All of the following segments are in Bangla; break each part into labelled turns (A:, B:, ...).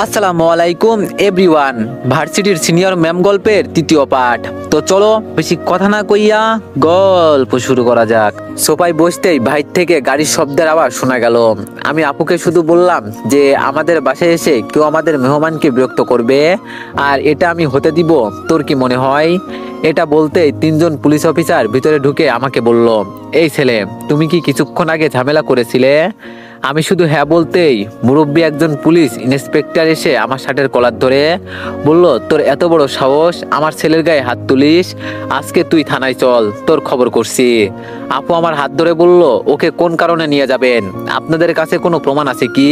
A: আসসালামু আলাইকুম এভরিওয়ান। ভার্সিটির সিনিয়র ম্যাম গল্পের তৃতীয় পাঠ। তো চলো বেশি কথা না কইয়া গল্প শুরু করা যাক। সোফায় বসতেই বাইর থেকে গাড়ির শব্দের আওয়াজ শোনা গেল। আমি আপুকে শুধু বললাম যে আমাদের বাসায় এসে কেউ আমাদের মেহমানকে বিরক্ত করবে, আর এটা আমি হতে দিব? তোর কি মনে হয়? এটা বলতেই তিনজন পুলিশ অফিসার ভিতরে ঢুকে আমাকে বলল, এই ছেলে, তুমি কি কিছুক্ষণ আগে ঝামেলা করেছিলে? আমি শুধু হ্যাঁ বলতেই মুরব্বী একজন পুলিশ ইন্সপেক্টর এসে আমার শার্টের কলার ধরে বলল, তোর এত বড় সাহস আমার ছেলের গায়ে হাত তুলিস? আজকে তুই থানায় চল, তোর খবর করছি। আপু আমার হাত ধরে বলল, ওকে কোন কারণে নিয়ে যাবেন? আপনাদের কাছে কোনো প্রমাণ আছে কি?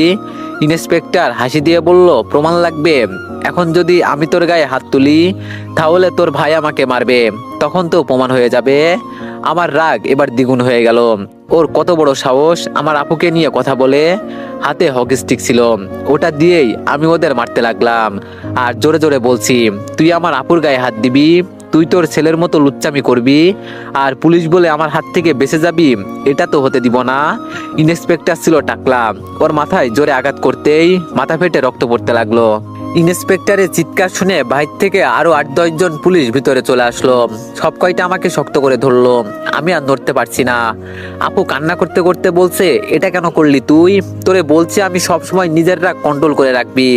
A: ইন্সপেক্টর হাসি দিয়ে বলল, প্রমাণ লাগবে? এখন যদি আমি তোর গায়ে হাত তুলি তাহলে তোর ভাই আমাকে মারবে, তখন তো প্রমাণ হয়ে যাবে। আমার রাগ এবার দ্বিগুণ হয়ে গেল। ওর কত বড় সাহস আমার আপুকে নিয়ে কথা বলে। হাতে হকি স্টিক ছিল, ওটা দিয়েই আমি ওদের মারতে লাগলাম আর জোরে জোরে বলছি, তুই আমার আপুর গায়ে হাত দিবি? তুই তোর ছেলের মতো লুচ্চামি করবি আর পুলিশ বলে আমার হাত থেকে বেঁচে যাবি? এটা তো হতে দিব না। ইন্সপেক্টর ছিল টাকলা, ওর মাথায় জোরে আঘাত করতেই মাথা ফেটে রক্ত পড়তে লাগলো। ইন্সপেক্টরের চিৎকার শুনে বাইর থেকে আরো 8-10 জন পুলিশ ভিতরে চলে আসলো। সব কয়টা আমাকে শক্ত করে ধরলো, আমি আর নড়তে পারছি না। আপু কান্না করতে করতে বলছে, এটা কেন করলি তুই? তোরে বলছি আমি সব সময় নিজের রাগ কন্ট্রোল করে রাখবি,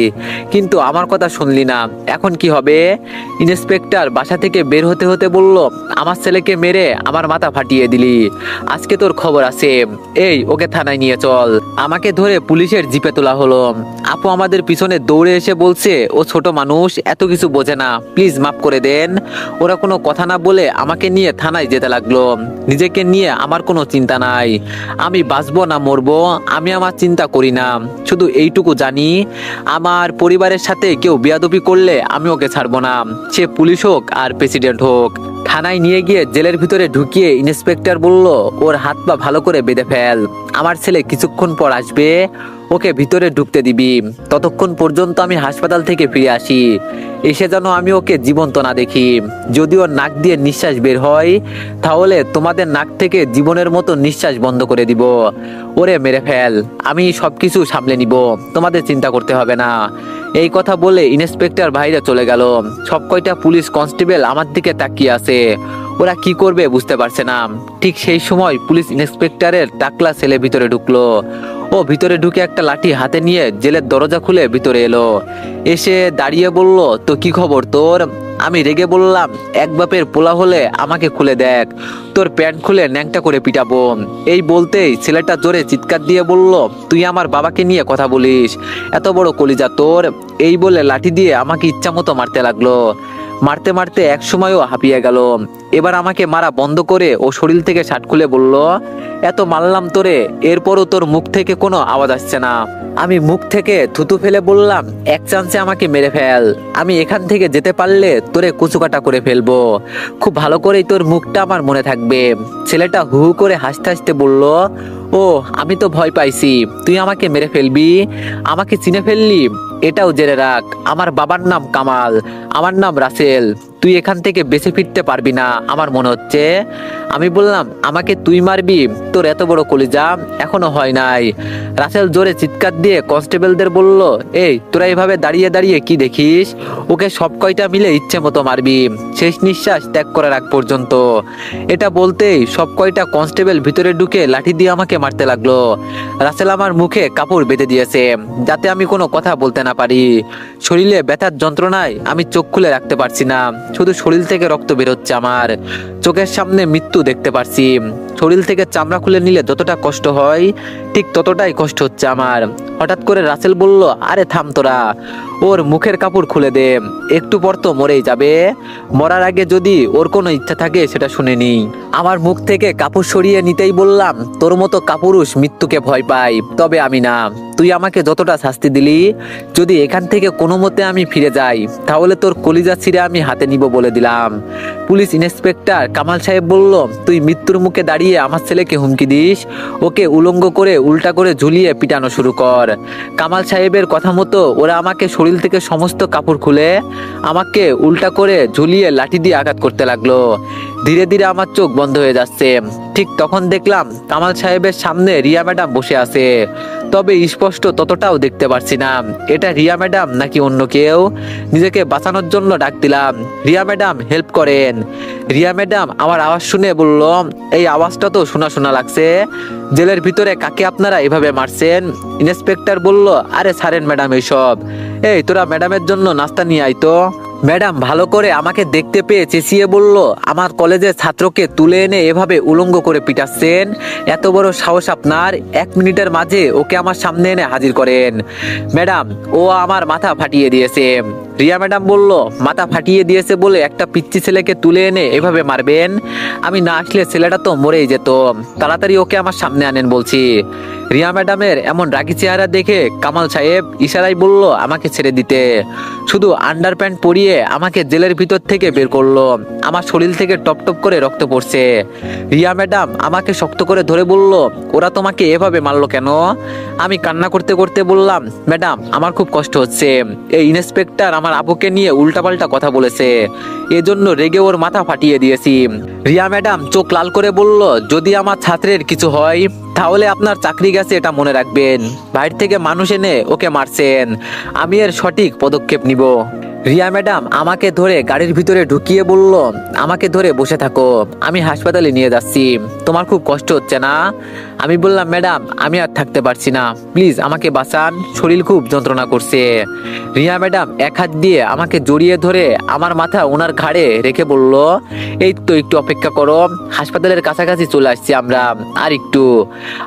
A: কিন্তু আমার কথা শুনলি না। এখন কি হবে? ইন্সপেক্টর বাসা থেকে বের হতে হতে বলল, আমার ছেলেকে মেরে আমার মাথা ফাটিয়ে দিলি, আজকে তোর খবর আছে। এই ওকে থানায় নিয়ে চল। আমাকে ধরে পুলিশের জিপে তোলা হলো। আপু আমাদের পিছনে দৌড়ে এসে বলছে, ও ছোট মানুষ, এত কিছু বোঝে না, প্লিজ মাফ করে দেন। ওরা কোনো কথা না বলে আমাকে নিয়ে থানায় যেতে লাগলো। নিজেকে নিয়ে আমার কোনো চিন্তা নাই, আমি বাঁচবো না মরবো আমি আমার চিন্তা করি না। শুধু এইটুকু জানি, আমার পরিবারের সাথে কেউ বেয়াদবি করলে আমি ওকে ছাড়বো না, সে পুলিশ হোক আর প্রেসিডেন্ট হোক। থানায় নিয়ে গিয়ে জেলের ভিতরে ঢুকিয়ে ইন্সপেক্টর বলল, ওর হাত পা ভালো করে বেঁধে ফেল, আমার ছেলে কিছুক্ষণ পর আসবে, ওকে ভিতরে ঢুকতে দিবি। ততক্ষণ পর্যন্ত আমি হাসপাতাল থেকে ফিরে আসি, এসে যেন আমি ওকে জীবন্ত না দেখি। যদি ওর নাক দিয়ে নিঃশ্বাস বের হয় তাহলে তোমাদের নাক থেকে জীবনের মতো নিঃশ্বাস বন্ধ করে দিব। ওরে মেরে ফেল, আমি সবকিছু সামলে নিব, তোমাদের চিন্তা করতে হবে না। এই কথা বলে ইন্সপেক্টর বাইরে চলে গেল। সব কয়টা পুলিশ কনস্টেবল আমার দিকে তাকিয়ে আছে, ওরা কি করবে বুঝতে পারছে না। ঠিক সেই সময় পুলিশ ইন্সপেক্টরের টাকলা ছেলে ভিতরে ঢুকলো। ও ভিতরে ঢুকে একটা লাঠি হাতে নিয়ে জেলের দরজা খুলে ভিতরে এলো। এসে দাঁড়িয়ে বলল, তো কি খবর তোর? আমি রেগে বললাম, এক বাপের পোলা হলে আমাকে খুলে দেখ, তোর প্যান্ট খুলে ন্যাংটা করে পিটাবো। এই বলতেই ছেলেটা জোরে চিৎকার দিয়ে বলল, তুই আমার বাবাকে নিয়ে কথা বলিস, এত বড় কলিজা তোর? এই বলে লাঠি দিয়ে আমাকে ইচ্ছা মতো মারতে লাগলো। মারতে মারতে এক সময়ও হাঁপিয়ে গেল। এবার আমাকে মারা বন্ধ করে ও শরীর থেকে শার্ট খুলে বলল, এত মারলাম তোরে, এরপরও তোর মুখ থেকে কোনো আওয়াজ আসছে না। আমি মুখ থেকে থুতু ফেলে বললাম, এক চান্সে আমাকে মেরে ফেল, আমি এখান থেকে যেতে পারলে তোরে কুচুকাটা করে ফেলবো, খুব ভালো করেই তোর মুখটা আমার মনে থাকবে। ছেলেটা হু হু করে হাসতে হাসতে বলল, ও আমি তো ভয় পাইছি, তুই আমাকে মেরে ফেলবি? আমাকে চিনে ফেললি? এটাও জেনে রাখ, আমার বাবার নাম কামাল, আমার নাম রাসেল, তুই এখান থেকে বেঁচে ফিরতে পারবি না আমার মনে হচ্ছে। আমি বললাম, আমাকে তুই মারবি? তোর এত বড় কলিজা এখনো হয় নাই। রাসেল জোরে চিৎকার দিয়ে কনস্টেবলদের বলল, এই তোরা এভাবে দাঁড়িয়ে দাঁড়িয়ে কি দেখিস? ওকে সব কয়টা মিলে ইচ্ছে মতো মারবি, শেষ নিঃশ্বাস ত্যাগ করার আগ পর্যন্ত। এটা বলতেই সব কয়টা কনস্টেবল ভিতরে ঢুকে লাঠি দিয়ে আমাকে মারতে লাগলো। রাসেল আমার মুখে কাপড় বেঁধে দিয়েছে যাতে আমি কোনো কথা বলতে না পারি। শরীরে ব্যথার যন্ত্রণায় আমি চোখ খুলে রাখতে পারছি না, শুধু শরীর থেকে রক্ত বেরোচ্ছে, আমার চোখের সামনে মৃত্যু দেখতে পারছি। শরীর থেকে চামড়া খুলে নিলে যতটা কষ্ট হয় ঠিক ততটাই কষ্ট হচ্ছে আমার। হঠাৎ করে রাসেল বলল, আরে থাম তোরা, ওর মুখের কাপড় খুলে দে, একটু পর তো মরেই যাবে, মরার আগে যদি ওর কোনো ইচ্ছা থাকে সেটা শুনে নি। আমার মুখ থেকে কাপড় সরিয়ে নিতেই বললাম, তোর মতো কাপুরুষ মৃত্যুকে ভয় পাই, তবে আমি না। তুই আমাকে যতটা শাস্তি দিলি, যদি এখান থেকে কোনো মতে আমি ফিরে যাই তাহলে তোর কলিজা ছিঁড়ে আমি হাতে নিব বলে দিলাম। পুলিশ ইন্সপেক্টর কামাল সাহেব বলল, তুই মৃত্যুর মুখে দাঁড়িয়ে আমার ছেলেকে হুমকি দিস? ওকে উলঙ্গ করে উল্টা করে ঝুলিয়ে পিটানো শুরু কর। কামাল সাহেবের কথা মতো ওরা আমাকে শরীর থেকে সমস্ত কাপড় খুলে আমাকে উল্টা করে ঝুলিয়ে লাঠি দিয়ে আঘাত করতে লাগলো। ধীরে ধীরে আমার চোখ বন্ধ হয়ে যাচ্ছে। ঠিক তখন দেখলাম কামাল সাহেবের সামনে রিয়া ম্যাডাম বসে আছে। তবে স্পষ্ট ততটাও দেখতে পারছি না এটা রিয়া ম্যাডাম নাকি অন্য কেউ। নিজেকে বাঁচানোর জন্য ডাক দিলাম, রিয়া ম্যাডাম হেল্প করেন। রিয়া ম্যাডাম আমার আওয়াজ শুনে বলল, এই আওয়াজটা তো শোনা শোনা লাগছে, জেলের ভিতরে কাকে আপনারা এভাবে মারছেন? ইন্সপেক্টর বলল, আরে ছাড়েন ম্যাডাম এইসব, এই তোরা ম্যাডামের জন্য নাস্তা নিয়ে আয় তো। ম্যাডাম ভালো করে আমাকে দেখতে পেয়ে চেঁচিয়ে বলল, আমার কলেজের ছাত্রকে তুলে এনে এভাবে উলঙ্গ করে পিটাচ্ছেন, এত বড় সাহস আপনার? 1 মিনিটের মাঝে ওকে আমার সামনে এনে হাজির করেন। ম্যাডাম ও আমার মাথা ফাটিয়ে দিয়েছে। রিয়া ম্যাডাম বলল, মাথা ফাটিয়ে দিয়েছে বলে একটা পিচ্চি ছেলেকে তুলে এনে এভাবে মারবেন? আমি না আসলে ছেলেটা তো মরেই যেত, তাড়াতাড়ি ওকে আমার সামনে আনেন বলছি। রিয়া ম্যাডামের এমন রাগী চেহারা দেখে কামাল সাহেব ইশারায় বলল আমাকে ছেড়ে দিতে। শুধু আন্ডার প্যান্ট পরিয়ে আমাকে জেলের ভিতর থেকে বের করলো। আমার শরীর থেকে টপ টপ করে রক্ত পড়ছে। রিয়া ম্যাডাম আমাকে শক্ত করে ধরে বলল, ওরা তোমাকে এভাবে মারলো কেন? আমি কান্না করতে করতে বললাম, ম্যাডাম আমার খুব কষ্ট হচ্ছে, এই ইন্সপেক্টর আমার আপুকে নিয়ে উল্টাপাল্টা কথা বলেছে, এজন্য রেগে ওর মাথা ফাটিয়ে দিয়েছি। রিয়া ম্যাডাম চোখ লাল করে বলল, যদি আমার ছাত্রের কিছু হয় তাহলে আপনার চাকরি গেছে এটা মনে রাখবেন। বাইরে থেকে মানুষ এনে ওকে মারছেন, আমি এর সঠিক পদক্ষেপ নিব। রিয়া ম্যাডাম আমাকে ধরে গাড়ির ভিতরে ঢুকিয়ে বলল, আমাকে ধরে বসে থাকো, আমি হাসপাতালে নিয়ে যাচ্ছি। তোমার খুব কষ্ট হচ্ছে না? আমি বললাম, ম্যাডাম আমি আর থাকতে পারছি না, প্লিজ আমাকে বাঁচান, শরীর খুব যন্ত্রণা করছে। রিয়া ম্যাডাম এক হাত দিয়ে আমাকে জড়িয়ে ধরে আমার মাথা ওনার ঘাড়ে রেখে বলল, এই তো একটু অপেক্ষা করো, হাসপাতালের কাছাকাছি চলে আসছি আমরা, আর একটু।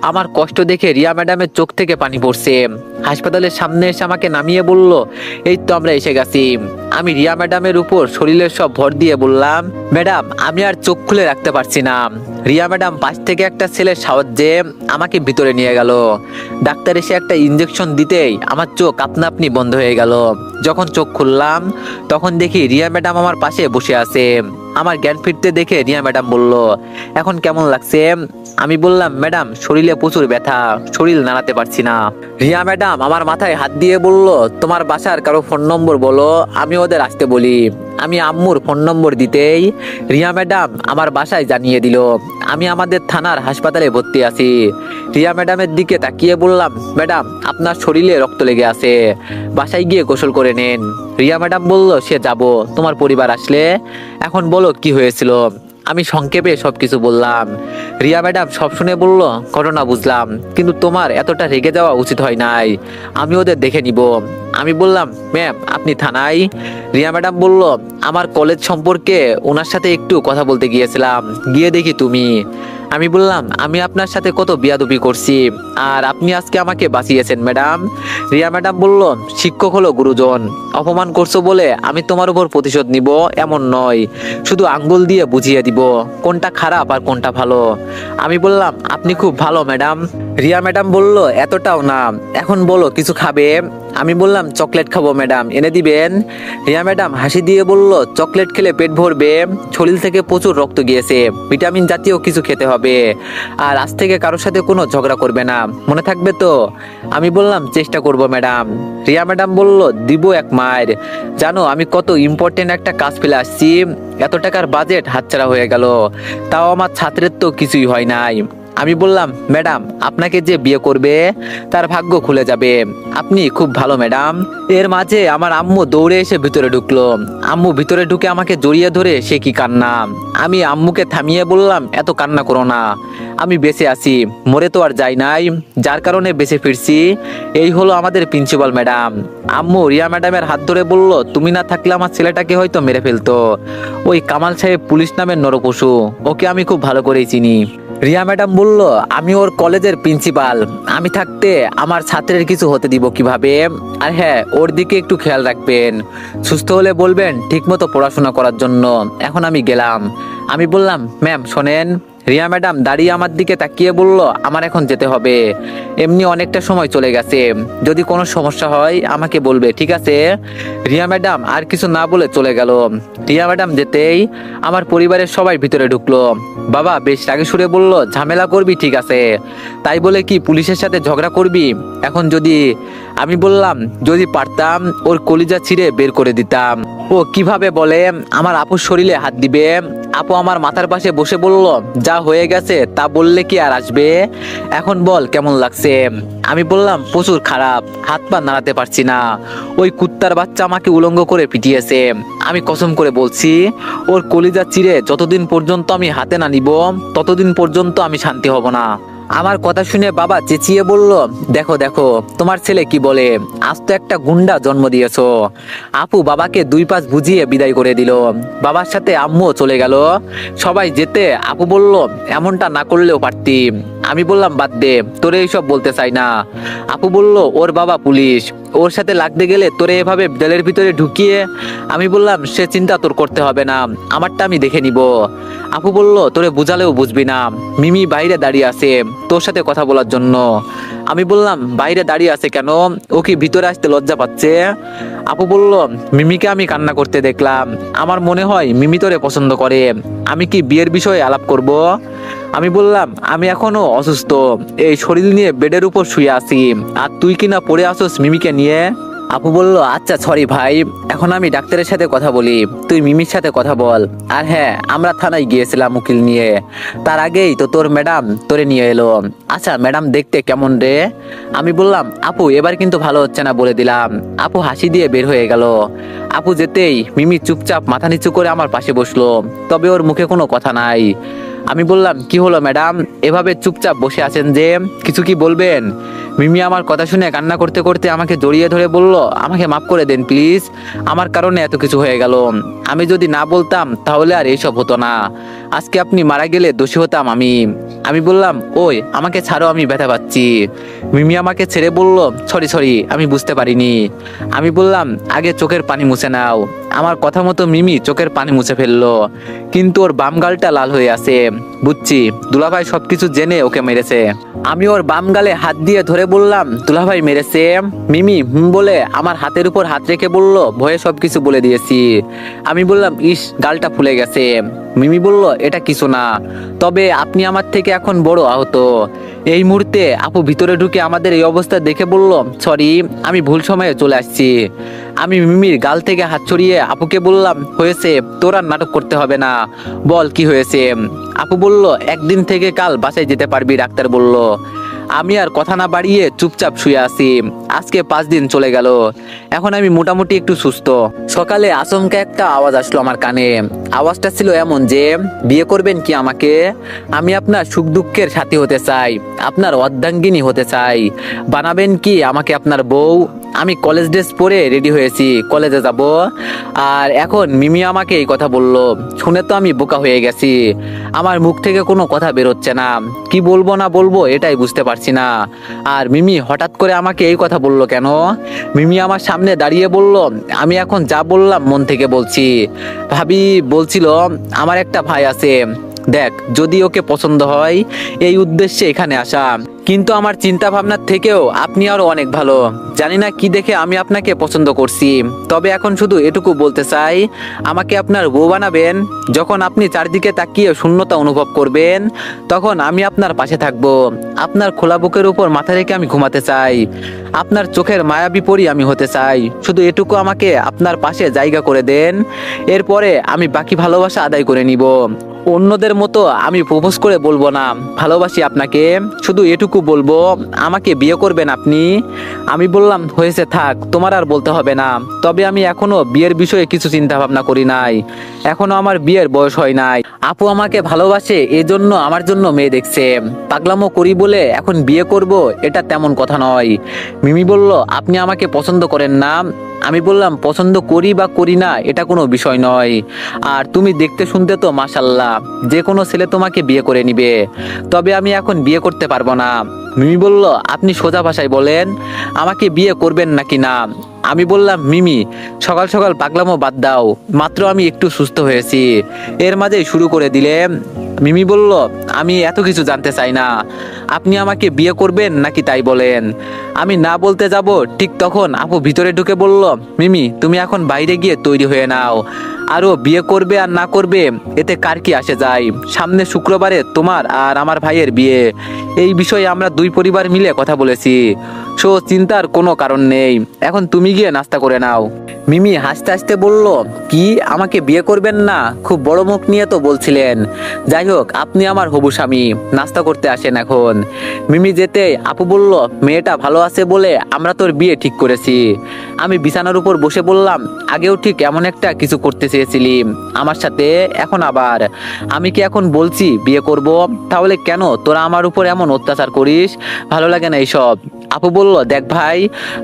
A: আমার কষ্ট দেখে রিয়া ম্যাডামের চোখ থেকে পানি পড়ছে। হাসপাতালের সামনে এসে আমাকে নামিয়ে বলল, এই তো আমরা এসে গেছি। আমি রিয়া ম্যাডামের উপর শরীরের সব ভর দিয়ে বললাম, ম্যাডাম আমি আর চোখ খুলে রাখতে পারছি না। রিয়া ম্যাডাম পাশ থেকে একটা ছেলের সাহায্যে আমাকে ভিতরে নিয়ে গেল। ডাক্তার এসে একটা ইঞ্জেকশন দিতেই আমার চোখ আপনা আপনি বন্ধ হয়ে গেল। যখন চোখ খুললাম তখন দেখি রিয়া ম্যাডাম আমার পাশে বসে আছে। আমার জ্ঞান ফিরতে দেখে রিয়া ম্যাডাম বলল, এখন কেমন লাগছে? আমি বললাম, ম্যাডাম শরীরে প্রচুর ব্যথা, শরীর নাড়াতে পারছি না। রিয়া ম্যাডাম আমার মাথায় হাত দিয়ে বলল, তোমার বাসার কারো ফোন নম্বর বলো, আমি ওদের আসতে বলি। আমি আম্মুর ফোন নম্বর দিতেই রিয়া ম্যাডাম আমার বাসায় জানিয়ে দিল আমি আমাদের থানার হাসপাতালে ভর্তি আছি। রিয়া ম্যাডামের দিকে তাকিয়ে বললাম, ম্যাডাম আপনার শরীরে রক্ত লেগে আছে, বাসায় গিয়ে গোসল করে নেন। রিয়া ম্যাডাম বলল, সে যাব, তোমার পরিবার আসলে। এখন বলো কি হয়েছিল। আমি সংক্ষেপে সবকিছু বললাম। রিয়া ম্যাডাম সব শুনে বলল, ঘটনা বুঝলাম, কিন্তু তোমার এতটা রেগে যাওয়া উচিত হয় নাই, আমি ওদের দেখে নিব। আমি বললাম, ম্যাম আপনি থানায়? রিয়া ম্যাডাম বলল, আমার কলেজ সম্পর্কে ওনার সাথে একটু কথা বলতে গিয়েছিলাম, গিয়ে দেখি তুমি। আমি বললাম, আমি আপনার সাথে কত বিয়াদবি করছি, আর আপনি আজকে আমাকে বাঁচিয়েছেন ম্যাডাম। রিয়া ম্যাডাম বলল, শিক্ষক হলো গুরুজন, অপমান করছো বলে আমি তোমার উপর প্রতিশোধ নিব এমন নয়, শুধু আঙ্গুল দিয়ে বুঝিয়ে দিব কোনটা খারাপ আর কোনটা ভালো। আমি বললাম, আপনি খুব ভালো ম্যাডাম। রিয়া ম্যাডাম বলল, এতটাও না, এখন বলো কিছু খাবে? আমি বললাম, চকলেট খাবো ম্যাডাম, এনে দিবেন? রিয়া ম্যাডাম হাসি দিয়ে বলল, চকলেট খেলে পেট ভরবে, শরীর থেকে প্রচুর রক্ত গিয়েছে, ভিটামিন জাতীয় কিছু খেতে হবে, আর আজ থেকে কারোর সাথে কোনো ঝগড়া করবে না, মনে থাকবে তো? আমি বললাম, চেষ্টা করব ম্যাডাম। রিয়া ম্যাডাম বলল, দিব এক মায়ের, জানো আমি কত ইম্পর্টেন্ট একটা কাজ ফেলে আসছি, এত টাকার বাজেট হাতছাড়া হয়ে গেল, তাও আমার ছাত্রের তো কিছুই হয় নাই। আমি বললাম, ম্যাডাম আপনাকে যে বিয়ে করবে তার ভাগ্য খুলে যাবে, আপনি খুব ভালো ম্যাডাম। এর মাঝে আমার আম্মু দৌড়ে এসে ভিতরে ঢুকলো। আম্মু ভিতরে ঢুকে আমাকে জড়িয়ে ধরে সে কি কান্না। আমি আম্মুকে থামিয়ে বললাম, এত কান্না করো না, আমি বেঁচে আছি, মরে তো আর যাই নাই, যার কারণে বেঁচে ফিরছি, এই হলো আমাদের প্রিন্সিপাল ম্যাডাম। আম্মু রিয়া ম্যাডামের হাত ধরে বলল, তুমি না থাকলে আমার ছেলেটাকে হয়তো মেরে ফেলতো, ওই কামাল সাহেব পুলিশ নামের নরপশু, ওকে আমি খুব ভালো করেই চিনি। রিয়া ম্যাডাম বলল, আমি ওর কলেজের প্রিন্সিপাল, আমি থাকতে আমার ছাত্রের কিছু হতে দিব কিভাবে? আর হ্যাঁ, ওর দিকে একটু খেয়াল রাখবেন, সুস্থ হলে বলবেন ঠিকমতো পড়াশোনা করার জন্য। এখন আমি গেলাম। আমি বললাম, ম্যাম শোনেন। রিয়া ম্যাডাম দাঁড়িয়ে আমার দিকে তাকিয়ে বলল, আমার এখন যেতে হবে, এমনি অনেকটা সময় চলে গেছে, যদি কোনো সমস্যা হয় আমাকে বলবে, ঠিক আছে? রিয়া ম্যাডাম আর কিছু না বলে চলে গেল। রিয়া ম্যাডাম যেতেই আমার পরিবারের সবাই ভিতরে ঢুকলো। বাবা বেশ রাগে সুরে বলল, ঝামেলা করবি ঠিক আছে, তাই বলে কি পুলিশের সাথে ঝগড়া করবি? এখন যদি আমি বললাম যদি পারতাম ওর কলিজা ছিঁড়ে বের করে দিতাম। ও কিভাবে বলে আমার আপুর শরীরে হাত দিবে। আপু আমার মাথার পাশে বসে বলল, যা হয়ে গেছে তা বললে কি আর আসবে, এখন বল কেমন লাগছে। আমি বললাম প্রচুর খারাপ, হাত পা নাড়াতে পারছি না। ওই কুত্তার বাচ্চা আমাকে উলঙ্গ করে পিটিয়েছে। আমি কসম করে বলছি ওর কলিজা চিরে যতদিন পর্যন্ত আমি হাতে না নিব ততদিন পর্যন্ত আমি শান্তি হব না। আমার কথা শুনে বাবা চেঁচিয়ে বলল, দেখো দেখো তোমার ছেলে কি বলে, আজ তো একটা গুন্ডা জন্ম দিয়েছো। আপু বাবাকে দুই পাশ বুঝিয়ে বিদায় করে দিল। বাবার সাথে আম্মুও চলে গেল। সবাই যেতে আপু বলল, এমনটা না করলেও পারতি। আমি বললাম বাদ দে, তোরে এইসব বলতে চাই না। আপু বলল, ওর বাবা পুলিশ, ওর সাথে লাগতে গেলে তোরে এভাবে জেলের ভিতরে ঢুকিয়ে। আমি বললাম সে চিন্তা তোর করতে হবে না, আমারটা আমি দেখে নিব। আপু বলল, তোরে বুঝালেও বুঝবি না, মিমি বাইরে দাঁড়িয়ে আছে তোর সাথে কথা বলার জন্য। আমি বললাম বাইরে দাঁড়িয়ে আছে কেন, ও কি ভিতরে আসতে লজ্জা পাচ্ছে। আপু বলল, মিমিকে আমি কান্না করতে দেখলাম, আমার মনে হয় মিমি তোরে পছন্দ করে, আমি কি বিয়ের বিষয়ে আলাপ করব। আমি বললাম আমি এখনো অসুস্থ, এই শরীর নিয়ে বেডের উপর শুয়ে আছি, আর তুই কিনা পড়ে আসোস মিমিকে নিয়ে। আপু বলল, আচ্ছা সরি ভাই, এখন আমি ডাক্তারের সাথে কথা বলি, তুই মিমির সাথে কথা বল। আর হ্যাঁ, আমরা থানায় গিয়েছিলাম উকিল নিয়ে, তার আগেই তো তোর ম্যাডাম তোরে নিয়ে এলো। আচ্ছা ম্যাডাম দেখতে কেমন রে। আমি বললাম, আপু এবার কিন্তু ভালো হচ্ছে না বলে দিলাম। আপু হাসি দিয়ে বের হয়ে গেল। আপু যেতেই মিমি চুপচাপ মাথা নিচু করে আমার পাশে বসলো, তবে ওর মুখে কোনো কথা নাই। আমি বললাম, কি হলো ম্যাডাম, এভাবে চুপচাপ বসে আছেন যে, কিছু কি বলবেন। মিমি আমার কথা শুনে কান্না করতে করতে আমাকে জড়িয়ে ধরে বলল, আমাকে মাফ করে দেন প্লিজ, আমার কারণে এত কিছু হয়ে গেল। আমি যদি না বলতাম তাহলে আর এইসব হতো না, আজকে আপনি মারা গেলে দোষী হতাম আমি। আমি বললাম, ওই আমাকে ছাড়ো, আমি ব্যথা পাচ্ছি। মিমি আমাকে ছেড়ে বলল, সরি সরি, আমি বুঝতে পারিনি। আমি বললাম, আগে চোখের পানি মুছে নাও। আমার কথা মতো মিমি চোখের পানি মুছে ফেললো, কিন্তু ওর বাম গালটা লাল হয়ে আছে। বুঝছি দুলাভাই সবকিছু জেনে ওকে মেরেছে। আমি ওর বাম গালে হাত দিয়ে ধরে বললাম, দুলাভাই মেরেছে। মিমি বলে আমার হাতের উপর হাত রেখে বলল, ভয়ে সবকিছু বলে দিয়েছি। আমি বললাম, ইস গালটা ফুলে গেছে। মিমি বলল, এটা কিছু না, তবে আপনি আমার থেকে এখন বড় আহত। এই মুহূর্তে আপু ভিতরে ঢুকে আমাদের এই অবস্থা দেখে বলল, সরি, আমি ভুল সময়ে চলে আসছি। আমি মিমির গাল থেকে হাত ছড়িয়ে আপুকে বললাম, হয়েছে, তোর আর নাটক করতে হবে না, বল কি হয়েছে। আপু বলল, একদিন থেকে কাল বাসায় যেতে পারবি, ডাক্তার বলল। আমি আর কথা না বাড়িয়ে চুপচাপ শুয়ে আছি। আজকে 5 দিন চলে গেল, এখন আমি মোটামুটি একটু সুস্থ। সকালে আচমকা একটা আওয়াজ আসলো আমার কানে। আওয়াজটা ছিল এমন যে, বিয়ে করবেন কি আমাকে, আমি আপনার সুখ দুঃখের সাথী হতে চাই, আপনার অর্ধাঙ্গিনী হতে চাই, বানাবেন কি আমাকে আপনার বউ। আমি কলেজ ড্রেস পরে রেডি হয়েছি, কলেজে যাব। আর এখন মিমি আমাকে এই কথা বলল, শুনে তো আমি বোকা হয়ে গেছি। আমার মুখ থেকে কোনো কথা বেরোচ্ছে না, কি বলবো না বলবো এটাই বুঝতে পারছি না। আর মিমি হঠাৎ করে আমাকে এই কথা বলল কেন। মিমি আমার সামনে দাঁড়িয়ে বলল, আমি এখন যা বললাম মন থেকে বলছি। ভাবি বলছিল, আমার একটা ভাই আছে, দেখ যদি ওকে পছন্দ হয়, এই উদ্দেশ্যে এখানে আসা। কিন্তু আমার চিন্তা ভাবনার থেকেও আপনি আরো অনেক ভালো, জানি না কি দেখে আমি আপনাকে পছন্দ করছি। তবে এখন শুধু এটুকু বলতে চাই, আমাকে আপনার বউ বানাবেন। যখন আপনি চারদিকে তাকিয়ে শূন্যতা অনুভব করবেন, তখন আমি আপনার পাশে থাকবো। আপনার খোলা বুকের উপর মাথা রেখে আমি ঘুমাতে চাই, আপনার চোখের মায়াবী পরি আমি হতে চাই। শুধু এটুকু আমাকে আপনার পাশে জায়গা করে দেন, এরপরে আমি বাকি ভালোবাসা আদায় করে নিব। অন্যদের মতো আমি প্রপোজ করে বলবো না ভালোবাসি আপনাকে, শুধু এটুকু বলবো, আমাকে বিয়ে করবেন আপনি। আমি বললাম, হয়েছে থাক, তোমার আর বলতে হবে না। তবে আমি এখনো বিয়ের বিষয়ে কিছু চিন্তা ভাবনা করি নাই, এখনো আমার বিয়ের বয়স হয় নাই। আপু আমাকে ভালোবাসে, এজন্য আমার জন্য মেয়ে দেখছে। পাগলামো করি বলে এখন বিয়ে করব এটা তেমন কথা নয়। মিমি বলল, আপনি আমাকে পছন্দ করেন না। আমি বললাম, পছন্দ করি বা করি না এটা কোনো বিষয় নয়, আর তুমি দেখতে শুনতে তো মাশাল্লাহ, যে কোনো ছেলে তোমাকে বিয়ে করে নিবে। তবে আমি এখন বিয়ে করতে পারবো না। মিমি বলল, আপনি সোজা ভাষায় বলেন, আমাকে বিয়ে করবেন নাকি না। আমি বললাম, মিমি সকাল সকাল পাগলামো বাদ দাও, মাত্র আমি একটু সুস্থ হয়েছি, এর মাঝেই শুরু করে দিলে। মিমি বলল, আমি এত কিছু জানতে চাই না, আপনি আমাকে বিয়ে করবেন নাকি তাই বলেন। আমি না বলতে যাব, ঠিক তখন আপু ভিতরে ঢুকে বলল, মিমি তুমি এখন বাইরে গিয়ে তৈরি হয়ে নাও, আরো বিয়ে করবে আর না করবে এতে কার কি আসে যায়। সামনে শুক্রবারে তোমার আর আমার ভাইয়ের বিয়ে, এই বিষয়ে আমরা দুই পরিবার মিলে কথা বলেছি। সো চিন্তার কোনো কারণ নেই, এখন তুমি গিয়ে নাস্তা করে নাও। মিমি হাসতে হাসতে বলল, কি আমাকে বিয়ে করবেন না? খুব বড় মুখ নিয়ে তো বলছিলেন। যাই হোক, আপনি আমার হবু স্বামী, নাস্তা করতে আসেন এখন। মিমি যেতে আপু বলল, মেয়েটা ভালো আছে বলে আমরা তোর বিয়ে ঠিক করেছি। আমি বিছানার উপর বসে বললাম, আগেও ঠিক এমন একটা কিছু করতে চেয়েছিলি আমার সাথে, এখন আবার। আমি কি এখন বলছি বিয়ে করব? তাহলে কেন তোরা আমার উপর এমন অত্যাচার করিস? ভালো লাগে না এইসব। আপু বলল, দেখ ভাই,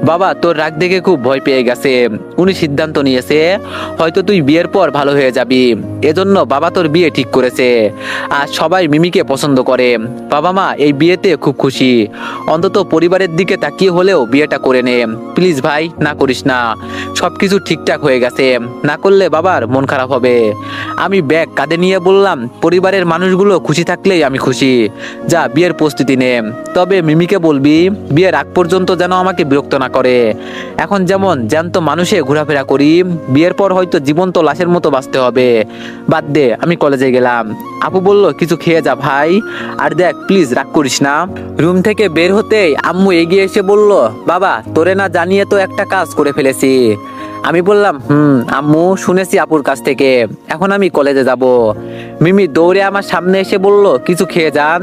A: বাবা তোর রাগ দেখে খুব ভয় পেয়ে গেছে। উনি সিদ্ধান্ত নিয়েছে হয়তো তুই বিয়ের পর ভালো হয়ে যাবি, এজন্য বাবা তোর বিয়ে ঠিক করেছে। আর সবাই মিমিকে পছন্দ করে, বাবা মা এই বিয়েতে খুব খুশি। অন্তত পরিবারের দিকে তাকিয়ে হলেও বিয়েটা করে নে প্লিজ ভাই, না করিস না। সবকিছু ঠিকঠাক হয়ে গেছে, না করলে বাবার মন খারাপ হবে। আমি ব্যাগ কাঁধে নিয়ে বললাম, পরিবারের মানুষগুলো খুশি থাকলেই আমি খুশি। যা বিয়ের প্রস্তুতি নে, তবে মিমিকে বলবি বিয়ের আগ পর্যন্ত যেন আমাকে বিরক্ত না করে। এখন যেমন জ্যান্ত মানুষে ঘোরাফেরা করি, বিয়ের পর হয়তো জীবন্ত লাশের মতো বাঁচতে হবে। বাদ দে, আমি কলেজে গেলাম। আপু বলল, কিছু খেয়ে যা ভাই, আর দেখ প্লিজ রাগ করিস না। রুম থেকে বের হতেই আম্মু এগিয়ে এসে বলল, বাবা তোরে না জানিয়ে তো একটা কাজ করে ফেলেছি। আমি বললাম, আম্মু শুনেছি আপুর কাছ থেকে, এখন আমি কলেজে যাব। মিমি দৌড়ে আমার সামনে এসে বলল, কিছু খেয়ে যান,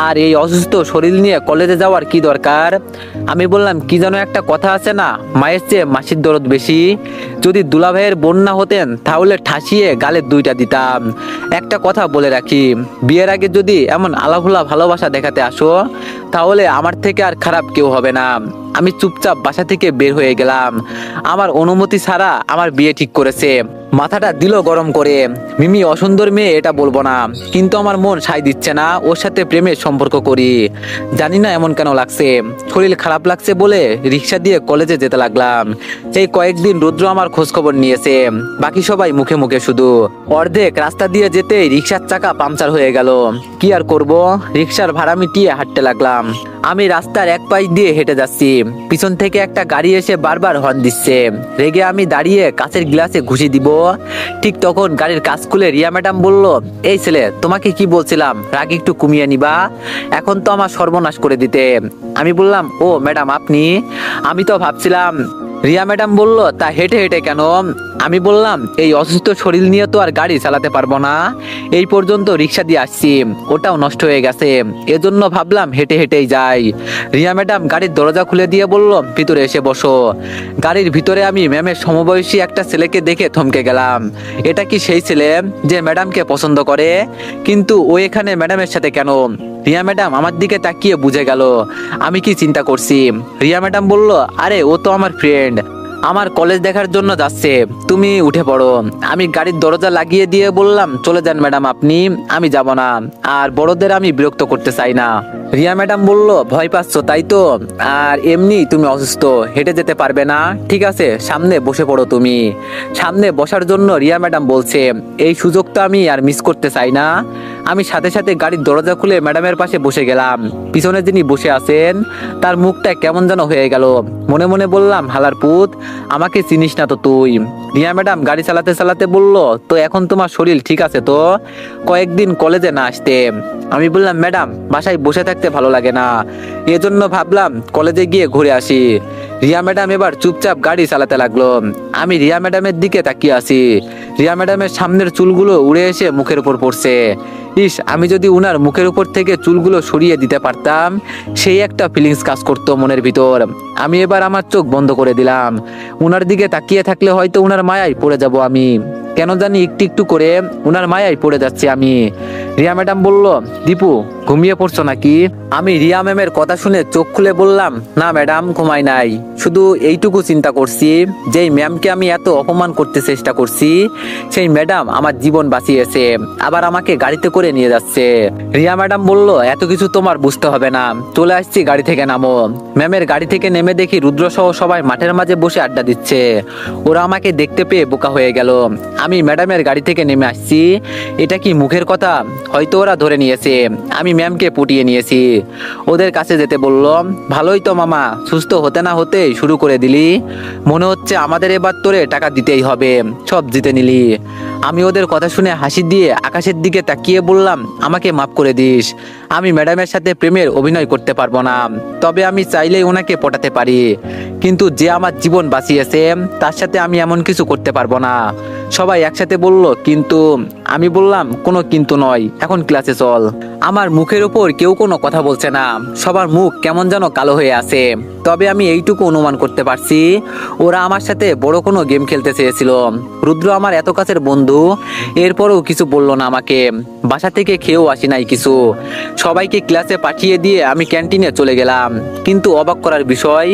A: আর এই অসুস্থ শরীর নিয়ে কলেজে যাওয়ার কি দরকার? আমি বললাম, কি যেন একটা কথা আছে না, মায়ের চেয়ে মাসির দরদ বেশি। যদি দুলাভাইয়ের বোন না হতেন তাহলে ঠাসিয়ে গালে দুইটা দিতাম। একটা কথা বলে রাখি, বিয়ের আগে যদি এমন আলাভোলা ভালোবাসা দেখাতে আসো তাহলে আমার থেকে আর খারাপ কেউ হবে না। আমি চুপচাপ বাসা থেকে বের হয়ে গেলাম। আমার অনুমতি ছাড়া আমার বিয়ে ঠিক করেছে। মাথাটা দিল গরম করে। মিমি অসুন্দর মেয়ে এটা বলবো না, কিন্তু আমার মন সায় দিচ্ছে না ওর সাথে প্রেমের সম্পর্ক করি। জানি না এমন কেন লাগছে, শরীর খারাপ লাগছে বলে রিক্সা দিয়ে কলেজে যেতে লাগলাম। এই কয়েকদিন রুদ্র আমার খোঁজ খবর নিয়েছে, বাকি সবাই মুখে মুখে শুধু। অর্ধেক রাস্তা দিয়ে যেতে রিক্সার চাকা পাংচার হয়ে গেল। কি আর করব, রিক্সার ভাড়া মিটিয়ে হাঁটতে লাগলাম। আমি রাস্তার এক পাশ দিয়ে হেঁটে যাচ্ছি, পিছন থেকে একটা গাড়ি এসে বারবার হর্ন দিচ্ছে। রেগে আমি দাঁড়িয়ে কাঁচের গ্লাসে ঘুষি দিব, ঠিক তখন গাড়ির কাজ খুলে রিয়া ম্যাডাম বলল, এই ছেলে তোমাকে কি বলছিলাম রাগ একটু কমিয়ে নিবা, এখন তো আমার সর্বনাশ করে দিতে। আমি বললাম, ও ম্যাডাম আপনি? আমি তো ভাবছিলাম। রিয়া ম্যাডাম বলল, তা হেঁটে হেঁটে কেন? আমি বললাম, এই অসুস্থ শরীর নিয়ে তো আর গাড়ি চালাতে পারবো না, এই পর্যন্ত রিক্সা দিয়ে আসছি, ওটাও নষ্ট হয়ে গেছে, এজন্য ভাবলাম হেঁটে হেঁটেই যাই। রিয়া ম্যাডাম গাড়ির দরজা খুলে দিয়ে বলল, ভিতরে এসে বসো। গাড়ির ভিতরে আমি ম্যামের সমবয়সী একটা ছেলেকে দেখে থমকে গেলাম। এটা কি সেই ছেলে যে ম্যাডামকে পছন্দ করে? কিন্তু ও এখানে ম্যাডামের সাথে কেন? রিয়া ম্যাডাম আমার দিকে তাকিয়ে বুঝে গেল আমি কি চিন্তা করছি। রিয়া ম্যাডাম বলল, আরে ও তো আমার ফ্রেন্ড, আমার কলেজ দেখার জন্য যাচ্ছে, তুমি উঠে পড়ো। আমি গাড়ির দরজা লাগিয়ে দিয়ে বললাম, চলে যান ম্যাডাম আপনি, আমি যাব না, আর বড়দের আমি বিরক্ত করতে চাই না। রিয়া ম্যাডাম বলল, ভয় পাচ্ছ তাই তো, আর এমনি তুমি অসুস্থ, হেঁটে যেতে পারবে না, ঠিক আছে সামনে বসে পড়ো তুমি। সামনে বসার জন্য রিয়া ম্যাডাম বলছে, এই সুযোগ তো আমি আর মিস করতে চাই না। আমি সাথে সাথে গাড়ির দরজা খুলে ম্যাডামের পাশে বসে গেলাম। পিছনে যিনি বসে আছেন তার মুখটা কেমন যেন হয়ে গেল। মনে মনে বললাম, হালার পুত, আমাকে চিনিস না তো তুই। রিয়া ম্যাডাম গাড়ি চালাতে চালাতে বলল, তো এখন তোমার শরীর ঠিক আছে তো? কয়েকদিন কলেজে না আসতে। আমি বললাম, ম্যাডাম বাসায় বসে থাকতে ভালো লাগে না, এজন্য ভাবলাম কলেজে গিয়ে ঘুরে আসি। রিয়া ম্যাডাম এবার চুপচাপ গাড়ি চালাতে লাগলো। আমি রিয়া ম্যাডামের দিকে তাকিয়ে আছি। রিয়া ম্যাডামের সামনের চুলগুলো উড়ে এসে মুখের উপর পড়ছে। ইস, আমি যদি উনার মুখের উপর থেকে চুলগুলো সরিয়ে দিতে পারতাম, সেই একটা ফিলিংস কাজ করতো মনের ভিতর। আমি এবার আমার চোখ বন্ধ করে দিলাম। উনার দিকে তাকিয়ে থাকলে হয়তো উনার মায়ায় পড়ে যাব আমি। কেন জানি একটু একটু করে উনার মায়ায় পড়ে যাচ্ছি আমি। রিয়া ম্যাডাম বলল, দীপু ঘুমিয়ে পড়ছো নাকি? আমি রিয়া ম্যামের কথা শুনে চোখ খুলে বললাম, না ম্যাডাম ঘুমাই নাই, শুধু এইটুকু চিন্তা করছি, যেই ম্যামকে আমি এত অপমান করতে চেষ্টা করছি সেই ম্যাডাম আমার জীবন বাঁচিয়েছে, আবার আমাকে গাড়িতে করে করে নিয়ে যাচ্ছে। রিয়া ম্যাডাম বলল, এত কিছু তোমার বুঝতে হবে না, চলে আসছি, গাড়ি থেকে নামো। ম্যামের গাড়ি থেকে নেমে দেখি রুদ্র সহ সবাই মাঠের মাঝে বসে আড্ডা দিচ্ছে। ওরা আমাকে দেখতে পেয়ে বোকা হয়ে গেল। আমি ম্যাডামের গাড়ি থেকে নেমে আসছি, এটা কি মুখের কথা? হয়তো ওরা ধরে নিয়েছে আমি ম্যামকে পটিয়ে নিয়েছি। ওদের কাছে যেতে বলল, ভালোই তো মামা, সুস্থ হতে না হতে শুরু করে দিলি। মনে হচ্ছে আমাদের এবার তোরে টাকা দিতেই হবে, সব জিতে নিলি। আমি ওদের কথা শুনে হাসি দিয়ে আকাশের দিকে তাকিয়ে বললাম, আমাকে মাফ করে দিস, আমি ম্যাডামের সাথে প্রেমের অভিনয় করতে পারবো না, তবে আমি চাইলেই ওনাকে পটাতে পারি, কিন্তু যে আমার জীবন বাঁচিয়েছে তার সাথে আমি এমন কিছু করতে পারবো না। সবাই একসাথে বলল, কিন্তু। আমি বললাম, কোনো কিন্তু নয়, এখন ক্লাসে চল। আমার মুখের উপর কেউ কোনো কথা বলছে না, সবার মুখ কেমন যেন কালো হয়ে আছে। তবে আমি এইটুকু অনুমান করতে পারছি, ওরা আমার সাথে বড় কোনো গেম খেলতে চেয়েছিল। রুদ্র আমার এত কাছের বন্ধু, এরপরও কিছু বললো না আমাকে। বাসা থেকে খেয়েও আসি নাই কিছু। সবাইকে ক্লাসে পাঠিয়ে দিয়ে আমি ক্যান্টিনে চলে গেলাম, কিন্তু অবাক করার বিষয়,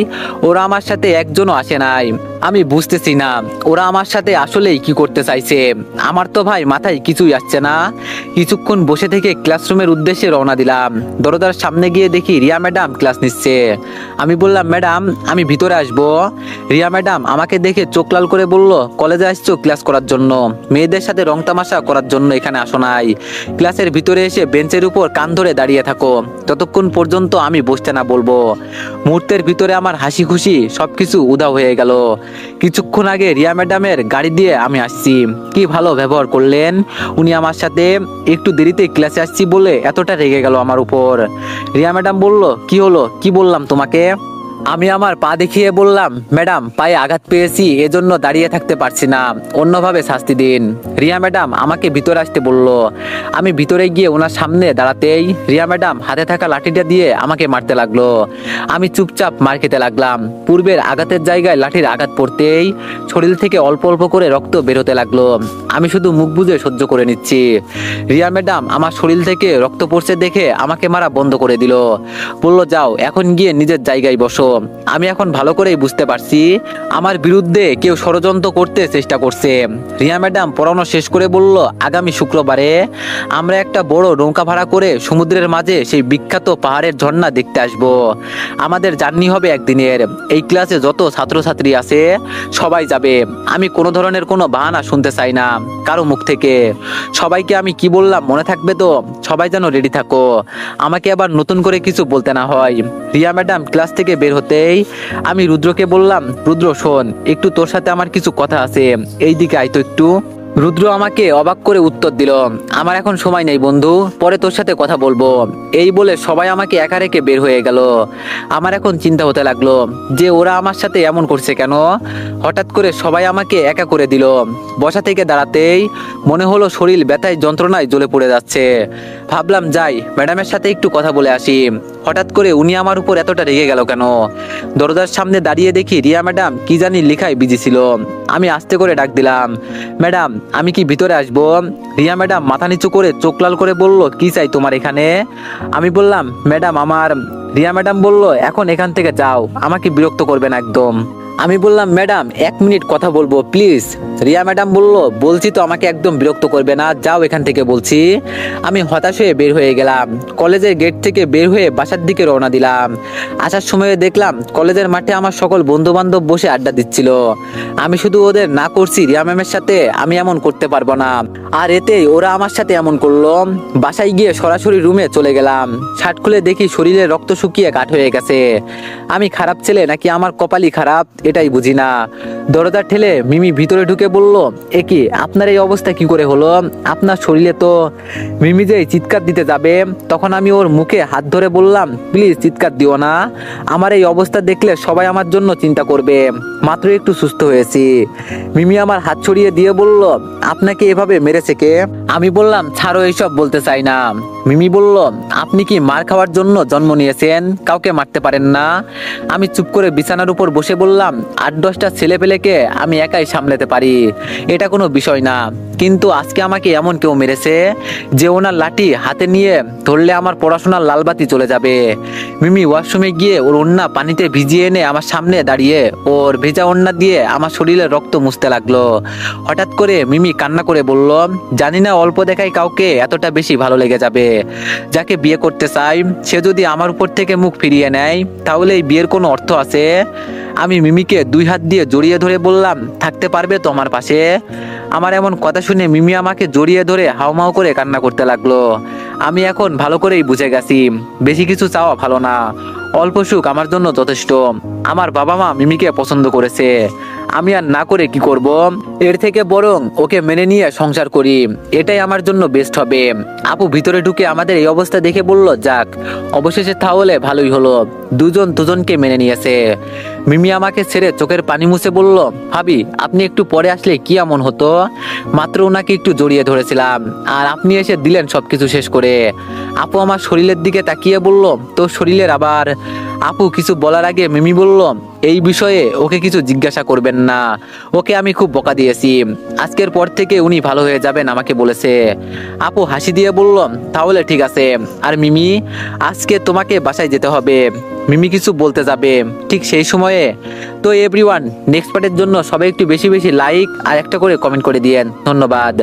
A: ওরা আমার সাথে একজনও আসে নাই। আমি বুঝতেছি না ওরা আমার সাথে আসলেই কি করতে চাইছে। আমার তো ভাই মাথায় কিছুই আসছে না। কিছুক্ষণ বসে থেকে ক্লাসরুমের উদ্দেশ্যে রওনা দিলাম। দরজার সামনে গিয়ে দেখি রিয়া ম্যাডাম ক্লাস নিচ্ছে। আমি বললাম, ম্যাডাম আমি ভিতরে আসবো। রিয়া ম্যাডাম আমাকে দেখে চোখ লাল করে বলল, কলেজে আসছো ক্লাস করার জন্য, মেয়েদের সাথে রং তামাশা করার জন্য এখানে আসো নাই। ক্লাসের ভিতরে এসে বেঞ্চের উপর কান ধরে দাঁড়িয়ে থাকো, ততক্ষণ পর্যন্ত আমি বসতে না বলবো। মুহূর্তের ভিতরে আমার হাসি খুশি সবকিছু উধাও হয়ে গেল। কিছুক্ষণ আগে রিয়া ম্যাডামের গাড়ি দিয়ে আমি আসছি, কি ভালো ব্যবহার করলেন উনি আমার সাথে। একটু দেরিতে ক্লাসে আসছি বলে এতটা রেগে গেল আমার উপর। রিয়া ম্যাডাম বলল, কি হলো, কি বললাম তোমাকে? আমি আমার পা দেখিয়ে বললাম, ম্যাডাম পায়ে আঘাত পেয়েছি, এজন্য দাঁড়িয়ে থাকতে পারছি না, অন্যভাবে শাস্তি দিন। রিয়া ম্যাডাম আমাকে ভিতরে আসতে বলল। আমি ভিতরে গিয়ে ওনার সামনে দাঁড়াতেই রিয়া ম্যাডাম হাতে থাকা লাঠিটা দিয়ে আমাকে মারতে লাগলো। আমি চুপচাপ মার খেতে লাগলাম। পূর্বের আঘাতের জায়গায় লাঠির আঘাত পড়তেই শরীর থেকে অল্প অল্প করে রক্ত বেরোতে লাগলো। আমি শুধু মুখ বুজে সহ্য করে নিচ্ছি। রিয়া ম্যাডাম আমার শরীর থেকে রক্ত পড়ছে দেখে আমাকে মারা বন্ধ করে দিল। বলল, যাও এখন গিয়ে নিজের জায়গায় বসো। আমি এখন ভালো করেই বুঝতে পারছি আমার বিরুদ্ধে কেউ ষড়যন্ত্র করতে চেষ্টা করছে। রিয়া ম্যাডাম পড়ানো শেষ করে বলল, আগামী শুক্রবারে আমরা একটা বড় নৌকা ভাড়া করে সমুদ্রের মাঝে সেই বিখ্যাত পাহাড়ের ঝর্ণা দেখতে আসব। আমাদের জার্নি হবে একদিনের। এই ক্লাসে যত ছাত্রছাত্রী আছে সবাই যাবে। আমি কোনো ধরনের কোনো বাহানা শুনতে চাই না কারো মুখ থেকে। সবাইকে আমি কি বললাম মনে থাকবে তো? সবাই যেন রেডি থাকো, আমাকে আবার নতুন করে কিছু বলতে না হয়। রিয়া ম্যাডাম ক্লাস থেকে বের হতেই আমি রুদ্রকে বললাম, রুদ্র শোন, একটু তোর সাথে আমার কিছু কথা আছে, এই দিকে আয় তো একটু। রুদ্র আমাকে অবাক করে উত্তর দিল, আমার এখন সময় নেই বন্ধু, পরে তোর সাথে কথা বলবো। এই বলে সবাই আমাকে একা রেখে বের হয়ে গেল। আমার এখন চিন্তা হতে লাগলো যে ওরা আমার সাথে এমন করছে কেন। হঠাৎ করে সবাই আমাকে একা করে দিল। বসা থেকে দাঁড়াতেই মনে হলো শরীর ব্যথায় যন্ত্রণায় জ্বলে পড়ে যাচ্ছে। ভাবলাম যাই ম্যাডামের সাথে একটু কথা বলে আসি। হঠাৎ করে উনি আমার উপর এতটা রেগে গেল কেন? দরজার সামনে দাঁড়িয়ে দেখি রিয়া ম্যাডাম কি জানি লেখায় বিজি ছিল। আমি আস্তে করে ডাক দিলাম, ম্যাডাম আমি কি ভিতরে আসবো? রিয়া ম্যাডাম মাথা নিচু করে চোখ লাল করে বলল, কি চাই তোমার এখানে? আমি বললাম, ম্যাডাম আমার। রিয়া ম্যাডাম বলল, এখন এখান থেকে যাও, আমাকে বিরক্ত করবেন একদম। আমি বললাম, ম্যাডাম 1 মিনিট কথা বলবো প্লিজ। রিয়া ম্যাডাম বলল, বলছি তো আমাকে একদম বিরক্ত করবে না, যাও এখান থেকে বলছি। আমি হতাশ হয়ে বের হয়ে গেলাম। কলেজের গেট থেকে বের হয়ে বাসার দিকে রওনা দিলাম। আসার সময় দেখলাম কলেজের মাঠে আমার সকল বন্ধু বান্ধব বসে আড্ডা দিচ্ছিল। আমি শুধু ওদের না করছি রিয়া ম্যামের সাথে আমি এমন করতে পারবো না, আর এতেই ওরা আমার সাথে এমন করলো। বাসায় গিয়ে সরাসরি রুমে চলে গেলাম। শার্ট খুলে দেখি শরীরে রক্ত শুকিয়ে কাঠ হয়ে গেছে। আমি খারাপ ছেলে নাকি আমার কপালই খারাপ এটাই বুঝি না। দরজা ঠেলে মিমি ভিতরে ঢুকে বলল, এ কি, আপনার এই অবস্থা কি করে হলো? আপনার শরীরে তো। মিমি যেই চিৎকার দিতে যাবে তখন আমি ওর মুখে হাত ধরে বললাম, প্লিজ চিৎকার দিও না, আমার এই অবস্থা দেখলে সবাই আমার জন্য চিন্তা করবে, মাত্র একটু সুস্থ হয়েছি। মিমি আমার হাত ছড়িয়ে দিয়ে বলল, আপনাকে এভাবে মেরেছে কে? আমি বললাম, ছাড়ো, এইসব বলতে চাই না। মিমি বলল, আপনি কি মার খাওয়ার জন্য জন্ম নিয়েছেন? কাউকে মারতে পারেন না? আমি চুপ করে বিছানার উপর বসে বললাম, 8-10টা ছেলে পেলেকে আমি একাই সামলাতে পারি, এটা কোনো বিষয় না। কিন্তু আজকে আমাকে এমন কেউ মেরেছে যে ওনার লাঠি হাতে নিয়ে ধরলে আমার পড়াশোনার লালবাতি চলে যাবে। মিমি ওয়াশরুমে গিয়ে ওর ওড়না পানিতে ভিজিয়ে এনে আমার সামনে দাঁড়িয়ে ওর ভেজা ওড়না দিয়ে আমার শরীরের রক্ত মুছতে লাগলো। হঠাৎ করে মিমি কান্না করে বলল, জানি না অল্প দেখায় কাউকে এতটা বেশি ভালো লেগে যাবে। যাকে বিয়ে করতে চাই সে যদি আমার উপর থেকে মুখ ফিরিয়ে নেয় তাহলে এই বিয়ের কোনো অর্থ আছে? আমি মিমিকে 2 হাত দিয়ে জড়িয়ে ধরে বললাম, থাকতে পারবে তো আমার পাশে? আমার এমন কথা শুনে মিমি আমাকে জড়িয়ে ধরে হাউমাউ করে কান্না করতে লাগলো। আমি এখন ভালো করেই বুঝে গেছি, বেশি কিছু চাওয়া ভালো না, অল্প সুখ আমার জন্য যথেষ্ট। আমার বাবা মা মিমিকে পছন্দ করেছে, আমি আর না করে কি করব? এর থেকে বরং ওকে মেনে নিয়ে সংসার করি, এটাই আমার জন্য বেস্ট হবে। আপু ভিতরে ঢুকে আমাদের এই অবস্থা দেখে বলল, যাক অবশেষে তাহলে ভালোই হলো, দুজন দুজনকে মেনে নিয়েছে। মিমি আমাকে ছেড়ে চোখের পানি মুছে বলল, ভাবি আপনি একটু পরে আসলে কি এমন হতো? মাত্র ওনাকে একটু জড়িয়ে ধরেছিলাম আর আপনি এসে দিলেন সবকিছু শেষ করে। আপু আমার শরীরের দিকে তাকিয়ে বলল, তোর শরীরের আবার? আপু কিছু বলার আগে মিমি বলল, এই বিষয়ে ওকে কিছু জিজ্ঞাসা করবেন না, ওকে আমি খুব বকা দিয়েছি, আজকের পর থেকে উনি ভালো হয়ে যাবেন আমাকে বলেছে। আপু হাসি দিয়ে বলল, তাহলে ঠিক আছে। আর মিমি, আজকে তোমাকে বাসায় যেতে হবে। মিমি কিছু বলতে যাবে ঠিক সেই সময়ে। তো এভরিওয়ান, নেক্সট পার্টের জন্য সবাই একটু বেশি বেশি লাইক আর একটা করে কমেন্ট করে দিয়েন। ধন্যবাদ।